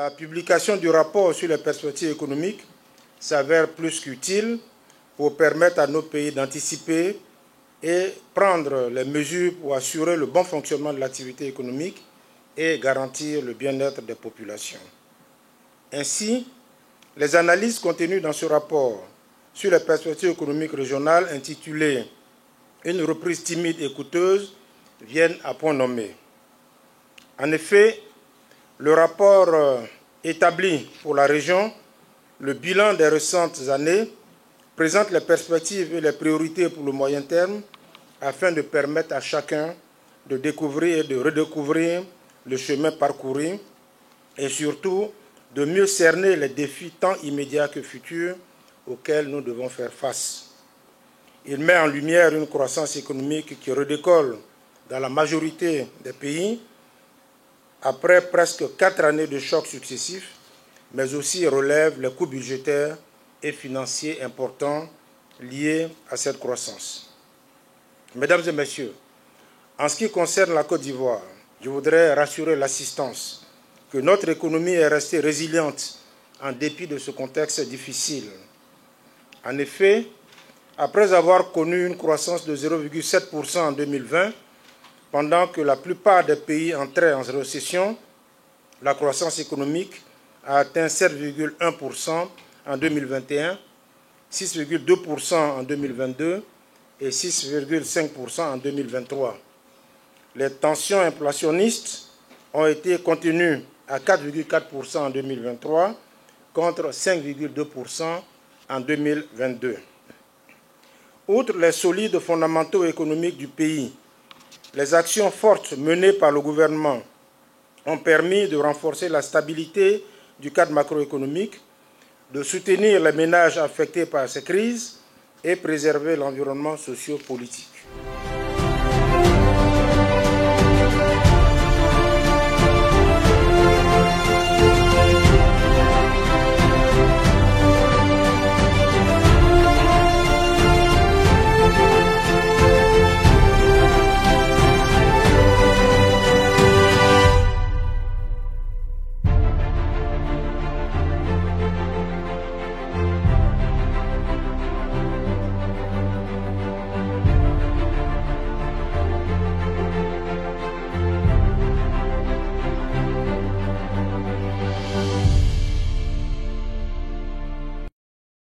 la publication du rapport sur les perspectives économiques s'avère plus qu'utile pour permettre à nos pays d'anticiper et prendre les mesures pour assurer le bon fonctionnement de l'activité économique et garantir le bien-être des populations. Ainsi, les analyses contenues dans ce rapport sur les perspectives économiques régionales intitulé « Une reprise timide et coûteuse » viennent à point nommé. En effet, le rapport établi pour la région le bilan des récentes années, présente les perspectives et les priorités pour le moyen terme afin de permettre à chacun de découvrir et de redécouvrir le chemin parcouru et surtout de mieux cerner les défis tant immédiats que futurs auxquels nous devons faire face. Il met en lumière une croissance économique qui redécolle dans la majorité des pays après presque 4 années de chocs successifs, mais aussi relève les coûts budgétaires et financiers importants liés à cette croissance. Mesdames et messieurs, en ce qui concerne la Côte d'Ivoire, je voudrais rassurer l'assistance que notre économie est restée résiliente en dépit de ce contexte difficile. En effet, après avoir connu une croissance de 0,7% en 2020, pendant que la plupart des pays entraient en récession, la croissance économique a atteint 7,1% en 2021, 6,2% en 2022 et 6,5% en 2023. Les tensions inflationnistes ont été contenues à 4,4% en 2023 contre 5,2% en 2022. Outre les solides fondamentaux économiques du pays, les actions fortes menées par le gouvernement ont permis de renforcer la stabilité du cadre macroéconomique, de soutenir les ménages affectés par ces crises et préserver l'environnement socio-politique.